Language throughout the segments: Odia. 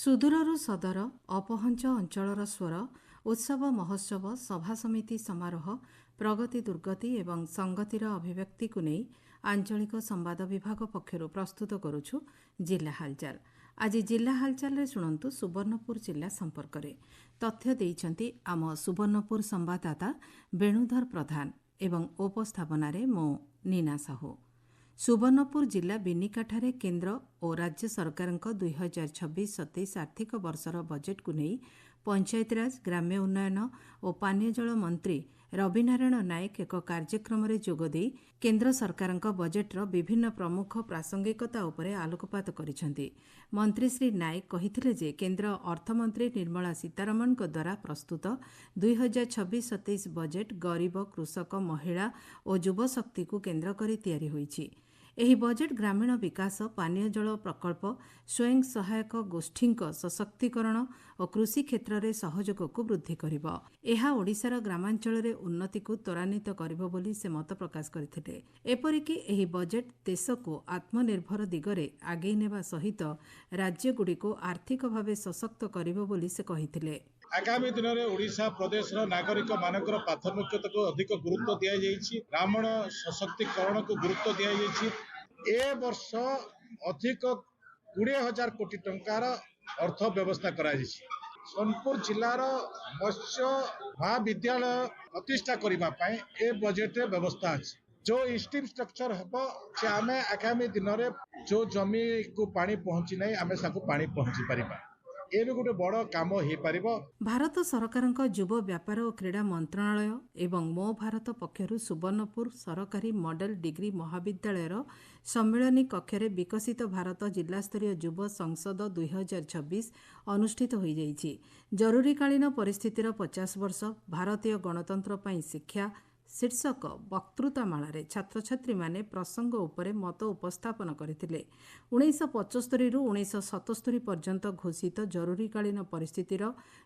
ସୁଦୂରରୁ ସଦର ଅପହଞ୍ଚ ଅଞ୍ଚଳର ସ୍ୱର ଉତ୍ସବ ମହୋତ୍ସବ ସଭାସମିତି ସମାରୋହ ପ୍ରଗତି ଦୁର୍ଗତି ଏବଂ ସଂଗତିର ଅଭିବ୍ୟକ୍ତିକୁ ନେଇ ଆଞ୍ଚଳିକ ସମ୍ବାଦ ବିଭାଗ ପକ୍ଷରୁ ପ୍ରସ୍ତୁତ କରୁଛୁ ଜିଲ୍ଲା ହାଲଚାଲ। ଆଜି ଜିଲ୍ଲା ହାଲଚାଲରେ ଶୁଣନ୍ତୁ ସୁବର୍ଣ୍ଣପୁର ଜିଲ୍ଲା ସମ୍ପର୍କରେ ତଥ୍ୟ ଦେଇଛନ୍ତି ଆମ ସୁବର୍ଣ୍ଣପୁର ସମ୍ବାଦଦାତା ବେଣୁଧର ପ୍ରଧାନ ଏବଂ ଉପସ୍ଥାପନାରେ ମୁଁ ନୀନା ସାହୁ। ସୁବର୍ଣ୍ଣପୁର ଜିଲ୍ଲା ବିନିକାଠାରେ କେନ୍ଦ୍ର ଓ ରାଜ୍ୟ ସରକାରଙ୍କ 2026-27 ଆର୍ଥିକ ବର୍ଷର ବଜେଟ୍କୁ ନେଇ ପଞ୍ଚାୟତିରାଜ ଗ୍ରାମ୍ୟ ଉନ୍ନୟନ ଓ ପାନୀୟ ଜଳ ମନ୍ତ୍ରୀ ରବିନାରାୟଣ ନାୟକ ଏକ କାର୍ଯ୍ୟକ୍ରମରେ ଯୋଗଦେଇ କେନ୍ଦ୍ର ସରକାରଙ୍କ ବଜେଟ୍ର ବିଭିନ୍ନ ପ୍ରମୁଖ ପ୍ରାସଙ୍ଗିକତା ଉପରେ ଆଲୋକପାତ କରିଛନ୍ତି। ମନ୍ତ୍ରୀ ଶ୍ରୀ ନାୟକ କହିଥିଲେ ଯେ କେନ୍ଦ୍ର ଅର୍ଥମନ୍ତ୍ରୀ ନିର୍ମଳା ସୀତାରମଣଙ୍କ ଦ୍ୱାରା ପ୍ରସ୍ତୁତ 2026-27 ବଜେଟ୍ ଗରିବ କୃଷକ ମହିଳା ଓ ଯୁବଶକ୍ତିକୁ କେନ୍ଦ୍ର କରି ତିଆରି ହୋଇଛି। ଏହି ବଜେଟ୍ ଗ୍ରାମୀଣ ବିକାଶ ପାନୀୟ ଜଳ ପ୍ରକଳ୍ପ ସ୍ୱୟଂ ସହାୟକ ଗୋଷ୍ଠୀଙ୍କ ସଶକ୍ତିକରଣ ଓ କୃଷି କ୍ଷେତ୍ରରେ ସହଯୋଗକୁ ବୃଦ୍ଧି କରିବ। ଏହା ଓଡ଼ିଶାର ଗ୍ରାମାଞ୍ଚଳରେ ଉନ୍ନତିକୁ ତ୍ୱରାନ୍ୱିତ କରିବ ବୋଲି ସେ ମତ ପ୍ରକାଶ କରିଥିଲେ। ଏପରିକି ଏହି ବଜେଟ୍ ଦେଶକୁ ଆତ୍ମନିର୍ଭର ଦିଗରେ ଆଗେଇ ନେବା ସହିତ ରାଜ୍ୟଗୁଡ଼ିକୁ ଆର୍ଥିକ ଭାବେ ସଶକ୍ତ କରିବ ବୋଲି ସେ କହିଥିଲେ। ଆଗାମୀ ଦିନରେ ଓଡ଼ିଶା ପ୍ରଦେଶର ନାଗରିକ ମାନଙ୍କର ପ୍ରାଥମିକତାକୁ ଅଧିକ ଗୁରୁତ୍ୱ ଦିଆଯାଇଛି, ଗ୍ରାମୀଣ ସଶକ୍ତିକରଣକୁ ଗୁରୁତ୍ୱ ଦିଆଯାଇଛି। ଏ ବର୍ଷ ଅଧିକ 20,000 କୋଟି ଟଙ୍କାର ଅର୍ଥ ବ୍ୟବସ୍ଥା କରାଯାଇଛି। ସୋନପୁର ଜିଲ୍ଲାର ମତ୍ସ୍ୟ ମହାବିଦ୍ୟାଳୟ ପ୍ରତିଷ୍ଠା କରିବା ପାଇଁ ଏ ବଜେଟରେ ବ୍ୟବସ୍ଥା ଅଛି। जो स्टीम स्ट्रक्चर हम से आम आगामी दिन में जो जमी को पानी पहुंची ना आम सबको पानी पहुंची पार ये भी गोटे बड़ काम हो पार। भारत सरकारଙ୍କ ଯୁବ ବ୍ୟାପାର ଓ କ୍ରୀଡ଼ା ମନ୍ତ୍ରଣାଳୟ ଏବଂ ମୋ ଭାରତ ପକ୍ଷରୁ ସୁବର୍ଣ୍ଣପୁର ସରକାରୀ ମଡେଲ ଡିଗ୍ରୀ ମହାବିଦ୍ୟାଳୟର ସମ୍ମିଳନୀ କକ୍ଷରେ ବିକଶିତ ଭାରତ ଜିଲ୍ଲାସ୍ତରୀୟ ଯୁବ ସଂସଦ 2026 ଅନୁଷ୍ଠିତ ହୋଇଯାଇଛି। ଜରୁରୀକାଳୀନ ପରିସ୍ଥିତିର 50 ବର୍ଷ ଭାରତୀୟ ଗଣତନ୍ତ୍ର ପାଇଁ ଶିକ୍ଷା ଶୀର୍ଷକ ବକ୍ତୃତାମାଳାରେ ଛାତ୍ରଛାତ୍ରୀମାନେ ପ୍ରସଙ୍ଗ ଉପରେ ମତ ଉପସ୍ଥାପନ କରିଥିଲେ। 1975ରୁ 1977 ପର୍ଯ୍ୟନ୍ତ ଘୋଷିତ ଜରୁରୀକାଳୀନ ପରିସ୍ଥିତିର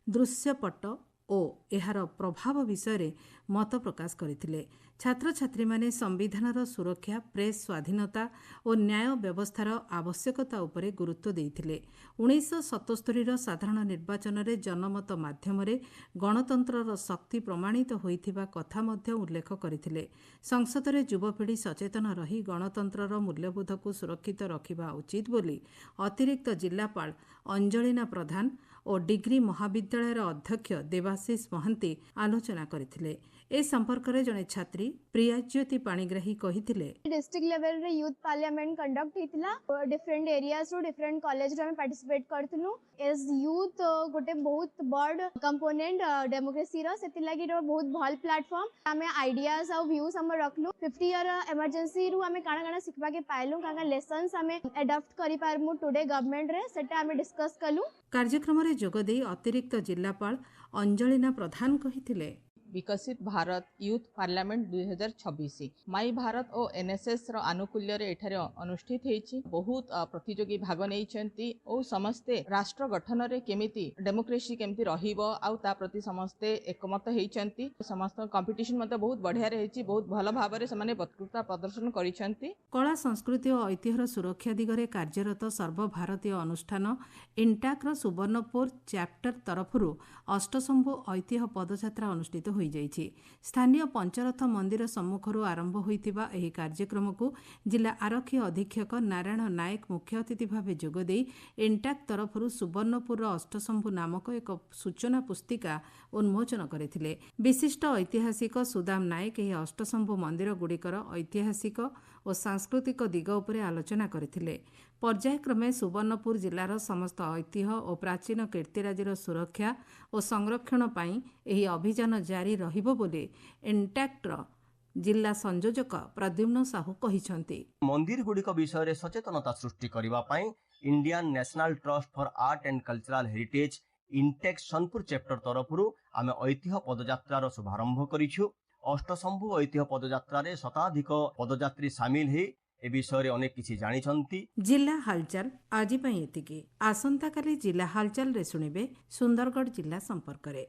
ଦୃଶ୍ୟପଟ ଓ ଏହାର ପ୍ରଭାବ ବିଷୟରେ ମତ ପ୍ରକାଶ କରିଥିଲେ। ଛାତ୍ରଛାତ୍ରୀମାନେ ସମ୍ବିଧାନର ସୁରକ୍ଷା ପ୍ରେସ୍ ସ୍ୱାଧୀନତା ଓ ନ୍ୟାୟ ବ୍ୟବସ୍ଥାର ଆବଶ୍ୟକତା ଉପରେ ଗୁରୁତ୍ୱ ଦେଇଥିଲେ। 1977ର ସାଧାରଣ ନିର୍ବାଚନରେ ଜନମତ ମାଧ୍ୟମରେ ଗଣତନ୍ତ୍ରର ଶକ୍ତି ପ୍ରମାଣିତ ହୋଇଥିବା କଥା ମଧ୍ୟ ଉଲ୍ଲେଖ କରିଥିଲେ। ସଂସଦରେ ଯୁବପିଢ଼ି ସଚେତନ ରହି ଗଣତନ୍ତ୍ରର ମୂଲ୍ୟବୋଧକୁ ସୁରକ୍ଷିତ ରଖିବା ଉଚିତ ବୋଲି ଅତିରିକ୍ତ ଜିଲ୍ଲାପାଳ ଅଞ୍ଜଳିନା ପ୍ରଧାନ ଓ ଡିଗ୍ରୀ ମହାବିଦ୍ୟାଳୟର ଅଧ୍ୟକ୍ଷ ଦେବାଶିଷ ମହାନ୍ତି ଆଲୋଚନା କରିଥିଲେ। ଏ ସମ୍ପର୍କରେ ଜଣେ ଛାତ୍ରୀ ପ୍ରିୟାଜ୍ୟୋତି ପାଣିଗ୍ରାହୀ କହିଥିଲେ, डिस्ट्रिक्ट लेवल रे यूथ पार्लियामेंट कंडक्ट होइतिला डिफरेंट एरियाज रो डिफरेंट कॉलेज रे हम पार्टिसिपेट करथुनु। एज यूथ गोटे बहुत बड़ कंपोनेंट डेमोक्रेसी रो सेति लागि रो बहुत भल प्लेटफॉर्म हमें आइडियाज और व्यूज हम रखलु। 50 ईयर इमरजेंसी रु हमें काना काना सिखबा के पाइलु, काना लेसन्स हमें एडॉप्ट करि पारमु टुडे गवर्नमेंट रे सेटा हमें डिस्कस कलु। କାର୍ଯ୍ୟକ୍ରମରେ ଯୋଗଦେଇ ଅତିରିକ୍ତ ଜିଲ୍ଲାପାଳ ଅଞ୍ଜଳିନା ପ୍ରଧାନ କହିଥିଲେ, विकसित भारत यूथ पार्लियामेंट 2026 माई भारत और एनएसएस रो आनुकूल्य रे एठारे अनुष्ठित होईछि। बहुत प्रतियोगी भाग नेइछन्ति और समस्ते राष्ट्र गठन रे केमिति डेमोक्रेसी केमिति रहिबो आउ ता प्रति समस्ते एकमत हेइछन्ति। समस्त कंपटीशन मते बहुत बढ़िया रहिछि, बहुत भलो भाबरे समाने वक्तृता प्रदर्शन करिछन्ति। कला संस्कृति और ऐतिह्यर सुरक्षा दिगरे कार्यरत सर्वभारतीय अनुष्ठान इंटाक रो सुवर्णपुर चैप्टर तरफरु अष्टशंभु ऐतिह्य पदयात्रा अनुष्ठित ହୋଇଯାଇଛି। ସ୍ଥାନୀୟ ପଞ୍ଚରଥ ମନ୍ଦିର ସମ୍ମୁଖରୁ ଆରମ୍ଭ ହୋଇଥିବା ଏହି କାର୍ଯ୍ୟକ୍ରମକୁ ଜିଲ୍ଲା ଆରକ୍ଷୀ ଅଧୀକ୍ଷକ ନାରାୟଣ ନାୟକ ମୁଖ୍ୟ ଅତିଥି ଭାବେ ଯୋଗଦେଇ ଇଣ୍ଟାକ୍ ତରଫରୁ ସୁବର୍ଣ୍ଣପୁରର ଅଷ୍ଟଶମ୍ଭୁ ନାମକ ଏକ ସୂଚନା ପୁସ୍ତିକା ଉନ୍ମୋଚନ କରିଥିଲେ। ବିଶିଷ୍ଟ ଐତିହାସିକ ସୁଦାମ ନାୟକ ଏହି ଅଷ୍ଟଶମ୍ଭୁ ମନ୍ଦିରଗୁଡ଼ିକର ଐତିହାସିକ ଓ ସାଂସ୍କୃତିକ ଦିଗ ଉପରେ ଆଲୋଚନା କରିଥିଲେ। ପର୍ଯ୍ୟାୟକ୍ରମେ ସୁବର୍ଣ୍ଣପୁର ଜିଲ୍ଲାର ସମସ୍ତ ଐତିହ୍ୟ ଓ ପ୍ରାଚୀନ କୀର୍ତ୍ତିରାଜିର ସୁରକ୍ଷା ଓ ସଂରକ୍ଷଣ ପାଇଁ ଏହି ଅଭିଯାନ ଜାରି ରହିବ ବୋଲି ଇଣ୍ଟାକ୍ଟର ଜିଲ୍ଲା ସଂଯୋଜକ ପ୍ରଦ୍ୟୁମ୍ନ ସାହୁ କହିଛନ୍ତି। ମନ୍ଦିରଗୁଡ଼ିକ ବିଷୟରେ ସଚେତନତା ସୃଷ୍ଟି କରିବା ପାଇଁ Indian national trust for art and cultural heritage INTACH Sonpur chapter ତରଫରୁ ଆମେ ଐତିହ୍ୟ ପଦଯାତ୍ରାର ଶୁଭାରମ୍ଭ କରିଛୁ। ଅଷ୍ଟଶମ୍ଭୁ ଐତିହ୍ୟ ପଦଯାତ୍ରାରେ ଶତାଧିକ ପଦଯାତ୍ରୀ ସାମିଲ ହୋଇ ଏ ବିଷୟରେ ଅନେକ କିଛି ଜାଣିଛନ୍ତି। ଜିଲ୍ଲା ହାଲଚାଲ ଆଜି ପାଇଁ ଏତିକି। ଆସନ୍ତାକାଲି ଜିଲ୍ଲା ହାଲଚାଲରେ ଶୁଣିବେ ସୁନ୍ଦରଗଡ଼ ଜିଲ୍ଲା ସମ୍ପର୍କରେ।